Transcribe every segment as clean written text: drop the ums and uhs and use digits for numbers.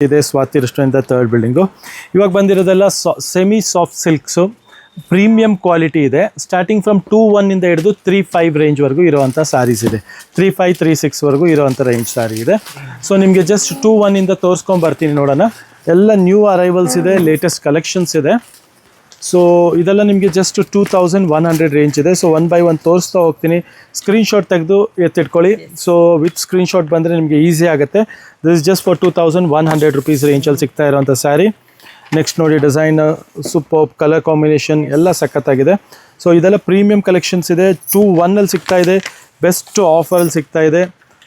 ಇದೆ Swati restaurant third building. ಇವಾಗ ಬಂದಿರೋದೆಲ್ಲ semi soft silks, premium quality ಇದೆ. ಸ್ಟಾರ್ಟಿಂಗ್ ಫ್ರಮ್ 2.1 ಇಂದ ಹಿಡಿದು 3.5 ರೇಂಜ್ವರೆಗೂ ಇರೋವಂಥ ಸ್ಯಾರೀಸ್ ಇದೆ. 3.5 3.6ವರೆಗೂ ಇರೋವಂಥ ರೇಂಜ್ ಸ್ಯಾರಿ ಇದೆ. ಸೊ ನಿಮಗೆ ಜಸ್ಟ್ 2.1 ಇಂದ ತೋರಿಸ್ಕೊಂಬರ್ತೀನಿ ನೋಡೋಣ. ಎಲ್ಲ ನ್ಯೂ ಅರೈವಲ್ಸ್ ಇದೆ, ಲೇಟೆಸ್ಟ್ ಕಲೆಕ್ಷನ್ಸ್ ಇದೆ. ಸೊ ಇದೆಲ್ಲ ನಿಮಗೆ ಜಸ್ಟ್ 2100 ರೇಂಜ್ ಇದೆ. ಸೊ 1 by 1 ತೋರಿಸ್ತಾ ಹೋಗ್ತೀನಿ. ಸ್ಕ್ರೀನ್ಶಾಟ್ ತೆಗೆದು ಎತ್ತಿಟ್ಕೊಳ್ಳಿ. ಸೊ ವಿತ್ ಸ್ಕ್ರೀನ್ಶಾಟ್ ಬಂದರೆ ನಿಮಗೆ ಈಸಿ ಆಗುತ್ತೆ. This is just for 2100 rupees ರೇಂಜಲ್ಲಿ ಸಿಗ್ತಾ ಇರೋಂಥ ಸ್ಯಾರಿ. ನೆಕ್ಸ್ಟ್ ನೋಡಿ, ಡಿಸೈನ್ ಸೂಪರ್, ಕಲರ್ ಕಾಂಬಿನೇಷನ್ ಎಲ್ಲ ಸಖತ್ತಾಗಿದೆ. ಸೊ ಇದೆಲ್ಲ ಪ್ರೀಮಿಯಂ ಕಲೆಕ್ಷನ್ಸ್ ಇದೆ. 2.1 ಸಿಗ್ತಾ ಇದೆ, ಬೆಸ್ಟ್ ಆಫರಲ್ಲಿ ಸಿಗ್ತಾ ಇದೆ.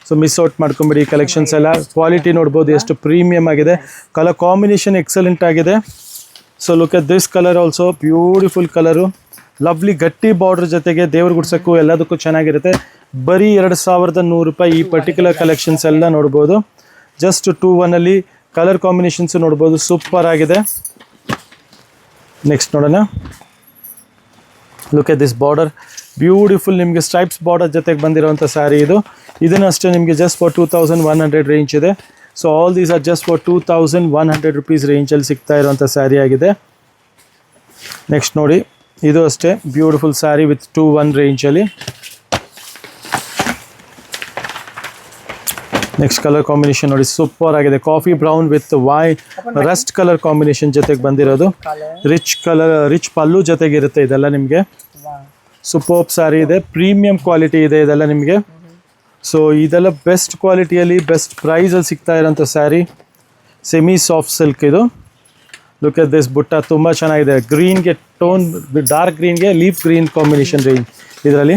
ಸೊ ಮಿಸ್ ಔಟ್ ಮಾಡ್ಕೊಂಬಿಡಿ. ಕಲೆಕ್ಷನ್ಸ್ ಎಲ್ಲ ಕ್ವಾಲಿಟಿ ನೋಡ್ಬೋದು ಎಷ್ಟು ಪ್ರೀಮಿಯಮ್ ಆಗಿದೆ. ಕಲರ್ ಕಾಂಬಿನೇಷನ್ ಎಕ್ಸಲೆಂಟ್ ಆಗಿದೆ. So look at this colour also, beautiful colour, lovely ಗಟ್ಟಿ ಬಾರ್ಡ್ರ್ ಜೊತೆಗೆ ದೇವ್ರ ಗುಡ್ಸೋಕ್ಕೂ ಎಲ್ಲದಕ್ಕೂ ಚೆನ್ನಾಗಿರುತ್ತೆ. ಬರೀ 2100 ರೂಪಾಯಿ ಈ ಪರ್ಟಿಕ್ಯುಲರ್ ಕಲೆಕ್ಷನ್ಸ್ ಎಲ್ಲ ನೋಡ್ಬೋದು. ಜಸ್ಟ್ 2.1 ಕಲರ್ ಕಾಂಬಿನೇಷನ್ಸು ನೋಡ್ಬೋದು, ಸೂಪರ್ ಆಗಿದೆ. ನೆಕ್ಸ್ಟ್ ನೋಡೋಣ. Look at this border, beautiful ನಿಮಗೆ ಸ್ಟ್ರೈಪ್ಸ್ ಬಾರ್ಡರ್ ಜೊತೆಗೆ ಬಂದಿರೋಂಥ ಸ್ಯಾರಿ ಇದು. ಇದನ್ನು ಅಷ್ಟೇ ನಿಮಗೆ ಜಸ್ಟ್ ಫಾರ್ 2100 ರೇಂಜ್ ಇದೆ. So all these are just for 2100 rupees ರೇಂಜಲ್ಲಿ ಸಿಗ್ತಾ ಇರೋಂಥ ಸ್ಯಾರಿ ಆಗಿದೆ. ನೆಕ್ಸ್ಟ್ ನೋಡಿ, ಇದು ಅಷ್ಟೇ ಬ್ಯೂಟಿಫುಲ್ ಸ್ಯಾರಿ ವಿತ್ 2.1 ರೇಂಜಲ್ಲಿ. ನೆಕ್ಸ್ಟ್ ಕಲರ್ ಕಾಂಬಿನೇಷನ್ ನೋಡಿ, ಸೂಪರ್ ಆಗಿದೆ. Coffee brown with Rust colour combination ಜೊತೆಗೆ ಬಂದಿರೋದು. ರಿಚ್ ಕಲರ್, ರಿಚ್ ಪಲ್ಲು ಜೊತೆಗಿರುತ್ತೆ ಇದೆಲ್ಲ ನಿಮಗೆ. ಸೂಪರ್ ಸ್ಯಾರಿ ಇದೆ, ಪ್ರೀಮಿಯಂ ಕ್ವಾಲಿಟಿ ಇದೆ ಇದೆಲ್ಲ ನಿಮಗೆ. ಸೊ ಇದೆಲ್ಲ ಬೆಸ್ಟ್ ಕ್ವಾಲಿಟಿಯಲ್ಲಿ ಬೆಸ್ಟ್ ಪ್ರೈಸಲ್ಲಿ ಸಿಗ್ತಾ ಇರೋಂಥ ಸ್ಯಾರಿ. ಸೆಮಿ ಸಾಫ್ಟ್ ಸಿಲ್ಕ್ ಇದು. ಲುಕ್ ಎಟ್ ದಿಸ್ ಬುಟ್ಟ, ತುಂಬ ಚೆನ್ನಾಗಿದೆ. ಗ್ರೀನ್ಗೆ ಟೋನ್, ಡಾರ್ಕ್ ಗ್ರೀನ್ಗೆ ಲೀಫ್ ಗ್ರೀನ್ ಕಾಂಬಿನೇಷನ್ ರೇಂಜ್ ಇದರಲ್ಲಿ.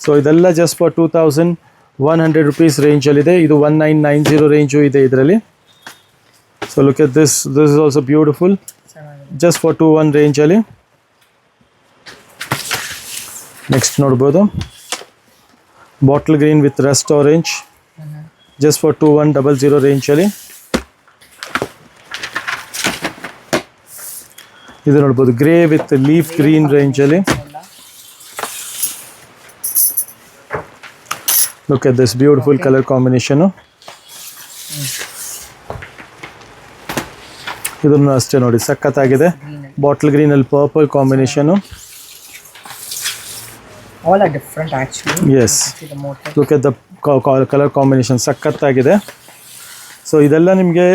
ಸೊ ಇದೆಲ್ಲ ಜಸ್ಟ್ ಫಾರ್ 2100 ರುಪೀಸ್ ರೇಂಜಲ್ಲಿದೆ. ಇದು 1990 ರೇಂಜು ಇದೆ ಇದರಲ್ಲಿ. So look at this is also beautiful, just for 21 ರೇಂಜಲ್ಲಿ. ನೆಕ್ಸ್ಟ್ ನೋಡ್ಬೋದು, bottle green with rust orange, just for 2100 ರೇಂಜಲ್ಲಿ. ಇದು ನೋಡ್ಬೋದು, ಗ್ರೇ ವಿತ್ ಲೀಫ್ ಗ್ರೀನ್ ರೇಂಜಲ್ಲಿ. Look at this beautiful colour combination. ಇದನ್ನು ಅಷ್ಟೇ ನೋಡಿ, ಸಖತ್ತಾಗಿದೆ. ಬಾಟಲ್ ಗ್ರೀನಲ್ಲಿ purple combination. All are different actually. Yes. Look at the color combination, ಸಖತ್ತಾಗಿದೆ. ಸೊ ಇದೆಲ್ಲ ನಿಮಗೆ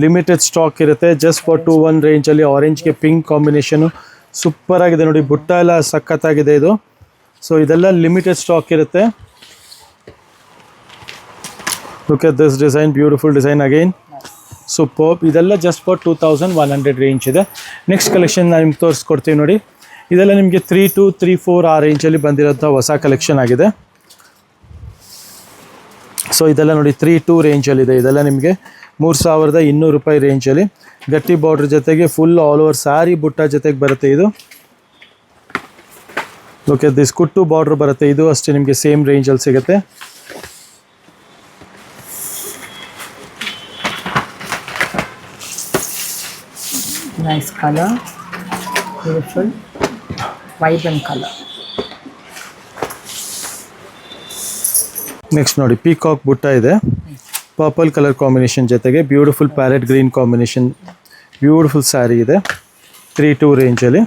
ಲಿಮಿಟೆಡ್ ಸ್ಟಾಕ್ ಇರುತ್ತೆ. ಜಸ್ಟ್ ಫಾರ್ 21 ರೇಂಜಲ್ಲಿ ಆರೆಂಜ್ಗೆ ಪಿಂಕ್ ಕಾಂಬಿನೇಷನು ಸೂಪರ್ ಆಗಿದೆ ನೋಡಿ. ಬುಟ್ಟ ಎಲ್ಲ ಸಖತ್ತಾಗಿದೆ ಇದು. ಸೊ ಇದೆಲ್ಲ ಲಿಮಿಟೆಡ್ ಸ್ಟಾಕ್ ಇರುತ್ತೆ. Look at this design, beautiful design again, super. ಇದೆಲ್ಲ ಜಸ್ಟ್ ಫಾರ್ 2100 ರೇಂಜ್ ಇದೆ. ನೆಕ್ಸ್ಟ್ ಕಲೆಕ್ಷನ್ ನಾನು ನಿಮ್ಗೆ ತೋರಿಸ್ಕೊಡ್ತೀವಿ ನೋಡಿ. ಇದೆಲ್ಲ ನಿಮಗೆ 3.2 3.4 ಆ ರೇಂಜಲ್ಲಿ ಬಂದಿರೋಂಥ ಹೊಸ ಕಲೆಕ್ಷನ್ ಆಗಿದೆ. ಸೊ ಇದೆಲ್ಲ ನೋಡಿ 3.2 ರೇಂಜಲ್ಲಿದೆ. ಇದೆಲ್ಲ ನಿಮಗೆ 3200 ರೂಪಾಯಿ ರೇಂಜಲ್ಲಿ ಗಟ್ಟಿ ಬಾರ್ಡ್ರ್ ಜೊತೆಗೆ ಫುಲ್ ಆಲ್ ಓವರ್ ಸ್ಯಾರಿ ಬುಟ್ಟ ಜೊತೆಗೆ ಬರುತ್ತೆ ಇದು. ಓಕೆ, ದಿಸ್ ಕುಟ್ಟು ಬಾರ್ಡ್ರ್ ಬರುತ್ತೆ. ಇದು ಅಷ್ಟೇ ನಿಮಗೆ ಸೇಮ್ ರೇಂಜಲ್ಲಿ ಸಿಗುತ್ತೆ. Nice color, beautiful vibrant color. Next ನೋಡಿ, ಪೀಕಾಕ್ ಬುಟ್ಟ ಇದೆ, ಪರ್ಪಲ್ ಕಲರ್ ಕಾಂಬಿನೇಷನ್ ಜೊತೆಗೆ beautiful parrot green combination, beautiful sari ಇದೆ 3.2 ರೇಂಜಲ್ಲಿ.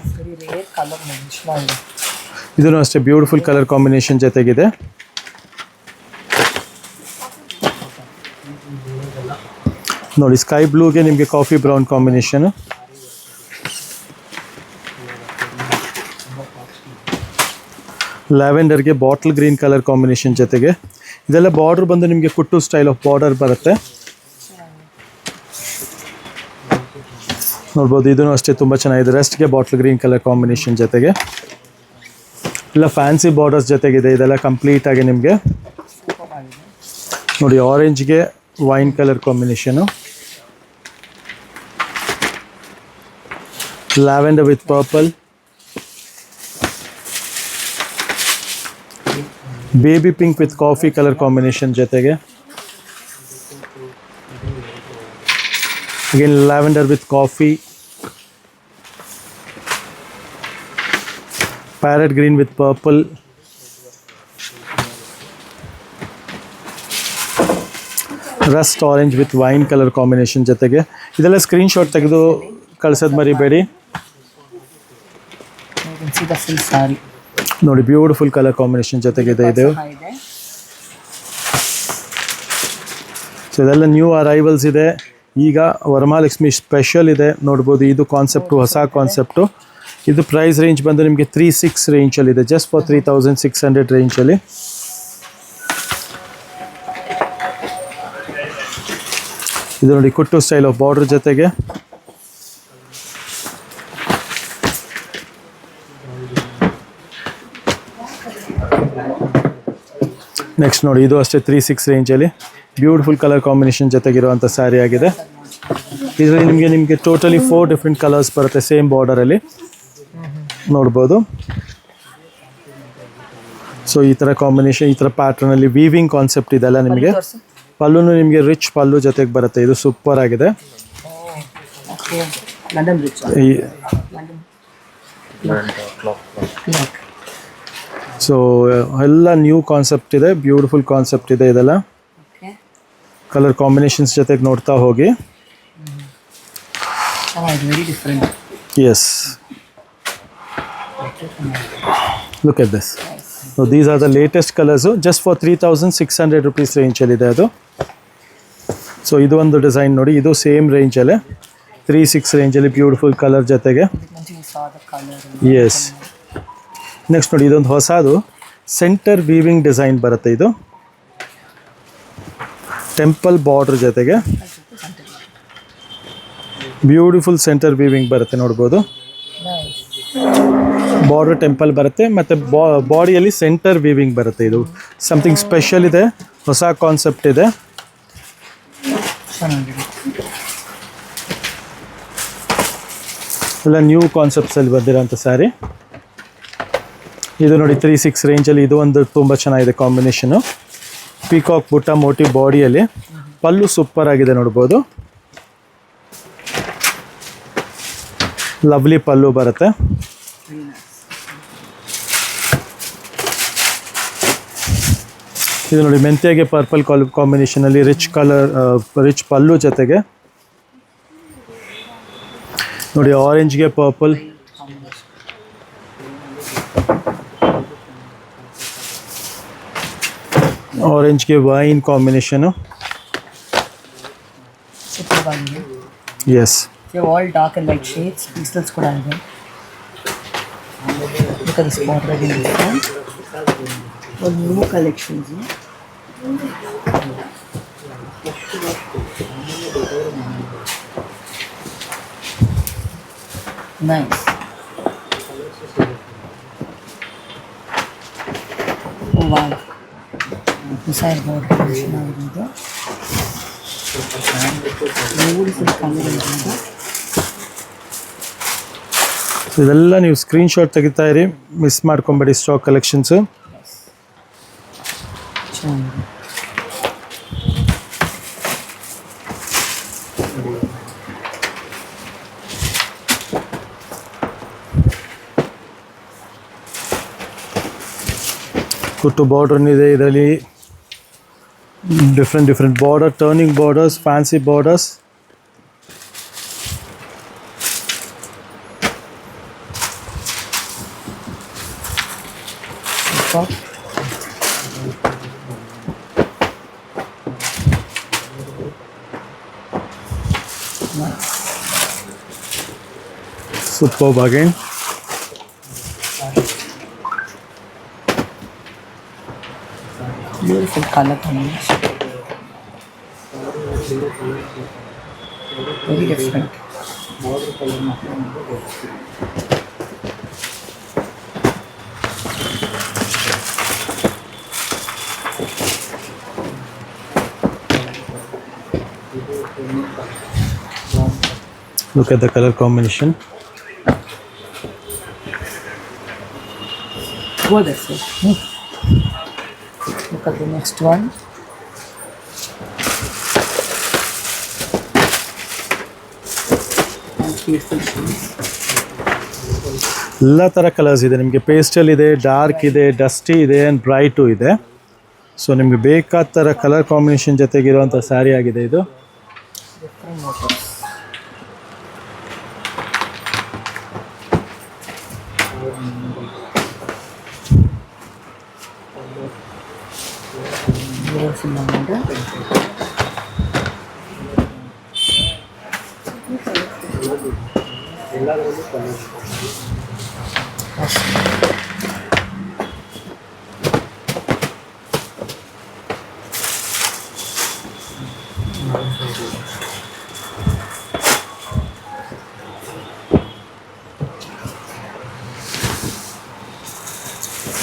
ಇದನ್ನು ಅಷ್ಟೇ ಬ್ಯೂಟಿಫುಲ್ ಕಲರ್ ಕಾಂಬಿನೇಷನ್ ಜೊತೆಗಿದೆ. ನೋಡಿ, ಸ್ಕೈ ಬ್ಲೂಗೆ ನಿಮಗೆ ಕಾಫಿ ಬ್ರೌನ್ ಕಾಂಬಿನೇಷನು. ಲ್ಯಾವೆಂಡರ್ಗೆ ಬಾಟಲ್ ಗ್ರೀನ್ ಕಲರ್ ಕಾಂಬಿನೇಷನ್ ಜೊತೆಗೆ. ಇದೆಲ್ಲ ಬಾರ್ಡರ್ ಬಂದು ನಿಮಗೆ ಕುಟ್ಟು ಸ್ಟೈಲ್ ಆಫ್ ಬಾರ್ಡರ್ ಬರುತ್ತೆ ನೋಡ್ಬೋದು. ಇದನ್ನು ಅಷ್ಟೇ ತುಂಬ ಚೆನ್ನಾಗಿದೆ. ರೆಸ್ಟ್ಗೆ ಬಾಟಲ್ ಗ್ರೀನ್ ಕಲರ್ ಕಾಂಬಿನೇಷನ್ ಜೊತೆಗೆ ಎಲ್ಲ ಫ್ಯಾನ್ಸಿ ಬಾರ್ಡರ್ಸ್ ಜೊತೆಗಿದೆ. ಇದೆಲ್ಲ ಕಂಪ್ಲೀಟ್ ಆಗಿ ನಿಮಗೆ ನೋಡಿ, ಆರೆಂಜ್ಗೆ wine colour combination, lavender with purple, baby pink with coffee colour combination ಜೊತೆಗೆ again lavender with coffee, parrot green with purple, rust orange with wine colour combination ಜೊತೆಗೆ. ಇದೆಲ್ಲ ಸ್ಕ್ರೀನ್ಶಾಟ್ ತೆಗೆದು ಕಳ್ಸೋದು ಮರಿಬೇಡಿ. You can see the full saree. ನೋಡಿ beautiful colour combination ಜೊತೆಗಿದೆ ಇದು. ಇದೆ. So ಇದೆಲ್ಲ ನ್ಯೂ ಅರೈವಲ್ಸ್ ಇದೆ. ಈಗ ವರಮಹಾಲಕ್ಷ್ಮಿ ಸ್ಪೆಷಲ್ ಇದೆ ನೋಡ್ಬೋದು. ಇದು ಕಾನ್ಸೆಪ್ಟು ಹೊಸ ಕಾನ್ಸೆಪ್ಟು. ಇದು ಪ್ರೈಸ್ ರೇಂಜ್ ಬಂದು ನಿಮಗೆ 3,600 ರೇಂಜಲ್ಲಿದೆ, ಜಸ್ಟ್ ಫಾರ್ 3,600 ರೇಂಜಲ್ಲಿ. ಇದು ನೋಡಿ ಕುಟ್ಟು ಸ್ಟೈಲ್ ಆಫ್ ಬಾರ್ಡರ್ ಜೊತೆಗೆ. ನೆಕ್ಸ್ಟ್ ನೋಡಿ ಇದು ಅಷ್ಟೇ 3,600 ರೇಂಜಲ್ಲಿ ಬ್ಯೂಟಿಫುಲ್ ಕಲರ್ ಕಾಂಬಿನೇಷನ್ ಜೊತೆಗಿರುವಂಥ ಸ್ಯಾರಿ ಆಗಿದೆ. ಇದರಲ್ಲಿ ನಿಮಗೆ ಟೋಟಲಿ 4 ಡಿಫ್ರೆಂಟ್ ಕಲರ್ಸ್ ಬರುತ್ತೆ ಸೇಮ್ ಬಾರ್ಡರಲ್ಲಿ ನೋಡ್ಬೋದು. ಸೊ ಈ ಥರ ಕಾಂಬಿನೇಷನ್, ಈ ಥರ ಪ್ಯಾಟ್ರನಲ್ಲಿ ವೀವಿಂಗ್ ಕಾನ್ಸೆಪ್ಟ್ ಇದೆಲ್ಲ ನಿಮಗೆ. ಪಲ್ಲುನು ನಿಮಗೆ ರಿಚ್ ಪಲ್ಲು ಜೊತೆಗೆ ಬರುತ್ತೆ. ಇದು ಸೂಪರ್ ಆಗಿದೆ. London Bridge. ಸೊ ಎಲ್ಲ ನ್ಯೂ ಕಾನ್ಸೆಪ್ಟ್ ಇದೆ, ಬ್ಯೂಟಿಫುಲ್ ಕಾನ್ಸೆಪ್ಟ್ ಇದೆ ಇದೆಲ್ಲ. Okay. ಕಲರ್ ಕಾಂಬಿನೇಷನ್ಸ್ ಜೊತೆಗೆ ನೋಡ್ತಾ ಹೋಗಿ. Very different. Yes. Look at this. So these are the latest colors, just for 3,600 rupees ರೇಂಜಲ್ಲಿದೆ ಅದು. ಸೊ ಇದು ಒಂದು ಡಿಸೈನ್ ನೋಡಿ, ಇದು ಸೇಮ್ ರೇಂಜಲ್ಲೇ 3,600 ರೇಂಜಲ್ಲಿ ಬ್ಯೂಟಿಫುಲ್ ಕಲರ್ ಜೊತೆಗೆ. You saw the color. Yes. Next ನೋಡಿ ಇದೊಂದು ಹೊಸದು ಸೆಂಟರ್ ವೀವಿಂಗ್ ಡಿಸೈನ್ ಬರುತ್ತೆ. ಇದು ಟೆಂಪಲ್ ಬಾರ್ಡರ್ ಜೊತೆಗೆ ಬ್ಯೂಟಿಫುಲ್ ಸೆಂಟರ್ ವೀವಿಂಗ್ ಬರುತ್ತೆ ನೋಡ್ಬೋದು. Nice. ಬಾರ್ಡರ್ ಟೆಂಪಲ್ ಬರುತ್ತೆ ಮತ್ತು ಬಾಡಿಯಲ್ಲಿ ಸೆಂಟರ್ ವೀವಿಂಗ್ ಬರುತ್ತೆ. ಇದು ಸಮಥಿಂಗ್ ಸ್ಪೆಷಲ್ ಇದೆ, ಹೊಸ ಕಾನ್ಸೆಪ್ಟ್ ಇದೆ. ಎಲ್ಲ ನ್ಯೂ ಕಾನ್ಸೆಪ್ಟ್ಸಲ್ಲಿ ಬಂದಿರೋಂಥ ಸ್ಯಾರಿ. ಇದು ನೋಡಿ 3,600 ರೇಂಜಲ್ಲಿ ಇದು ಒಂದು ತುಂಬ ಚೆನ್ನಾಗಿದೆ ಕಾಂಬಿನೇಷನು. ಪೀಕಾಕ್ ಬುಟ್ಟ ಮೋಟಿ ಬಾಡಿಯಲ್ಲಿ ಪಲ್ಲು ಸೂಪರ್ ಆಗಿದೆ ನೋಡ್ಬೋದು. ಲವ್ಲಿ ಪಲ್ಲು ಬರುತ್ತೆ. ಇದು ನೋಡಿ ಮೆಂತ್ಯಗೆ ಪರ್ಪಲ್ ಕಾಂಬಿನೇಷನಲ್ಲಿ ರಿಚ್ ಕಲರ್, ರಿಚ್ ಪಲ್ಲು ಜೊತೆಗೆ ನೋಡಿ ಆರೆಂಜ್ಗೆ ಪರ್ಪಲ್, ಆರೆಂಜ್ಗೆ wine combination. Yes. All dark and light shades. Pieces ಕೂಡ ಇದೆ. Look at this border again. All new collections. Nice. Oh wow. This side border collection ಆಗಿದೆ. Beautiful color ಇದೆ. So ಇದೆಲ್ಲ ನೀವು ಸ್ಕ್ರೀನ್ಶಾಟ್ ತೆಗಿತಾ ಇರಿ, ಮಿಸ್ ಮಾಡ್ಕೊಂಬೇಡಿ ಸ್ಟಾಕ್ ಕಲೆಕ್ಷನ್ಸು. ಕುಟ್ಟು border ಇದೆ ಇದರಲ್ಲಿ. Different border, turning borders, fancy borders. Superb again. Beautiful color combination. Very different. Look at the color combination. Go this way. Look at the next one. And beautiful shoes. ಎಲ್ಲ ಥರ colours ಇದೆ ನಿಮಗೆ. Pastel ಇದೆ, dark ಇದೆ, dusty ಇದೆ and bright ಇದೆ. So ನಿಮಗೆ ಬೇಕಾದ ಥರ ಕಲರ್ ಕಾಂಬಿನೇಷನ್ ಜೊತೆಗಿರುವಂಥ ಸ್ಯಾರಿ ಆಗಿದೆ ಇದು. Different motives.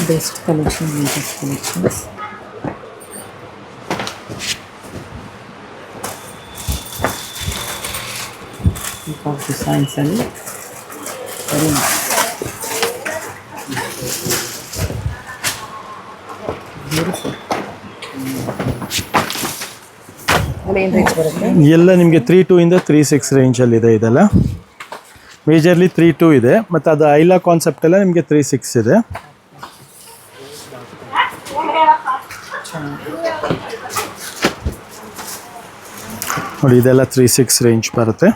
Best collection, latest collections. Peacock designs and very nice. Beautiful. ಏನು ರೇಂಜ್ ಬರುತ್ತೆ? ಎಲ್ಲ ನಿಮಗೆ 3.2 ಇಂದ 3.6 ರೇಂಜಲ್ಲಿದೆ ಇದೆಲ್ಲ. ಮೇಜರ್ಲಿ 3.2 ಇದೆ, ಮತ್ತು ಅದು ಐಲಾ ಕಾನ್ಸೆಪ್ಟ್ ಎಲ್ಲ ನಿಮಗೆ 3.6 ಇದೆ. ನೋಡಿ ಇದೆಲ್ಲ 3.6 ರೇಂಜ್ ಬರುತ್ತೆ.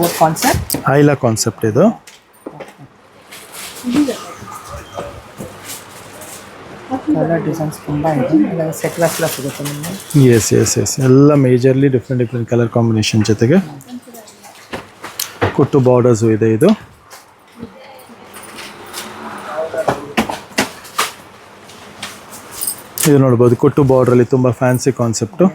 What concept? ಐಲಾ ಕಾನ್ಸೆಪ್ಟ್ ಇದು. ಕಲರ್ ಡಿಸೈನ್ಸ್ ತುಂಬ ಇದೆ. ಸೆಟ್ ವ್ಯಾಸ್ಲ ಸಿಗುತ್ತೆ ನಿಮಗೆ. ಎಸ್ ಎಲ್ಲ ಮೇಜರ್ಲಿ ಡಿಫ್ರೆಂಟ್ ಕಲರ್ ಕಾಂಬಿನೇಷನ್ ಜೊತೆಗೆ ಕುಟ್ಟು ಬಾರ್ಡರ್ಸು ಇದೆ. ಇದು ನೋಡ್ಬೋದು, ಕುಟ್ಟು ಬಾರ್ಡ್ರಲ್ಲಿ ತುಂಬ ಫ್ಯಾನ್ಸಿ ಕಾನ್ಸೆಪ್ಟು.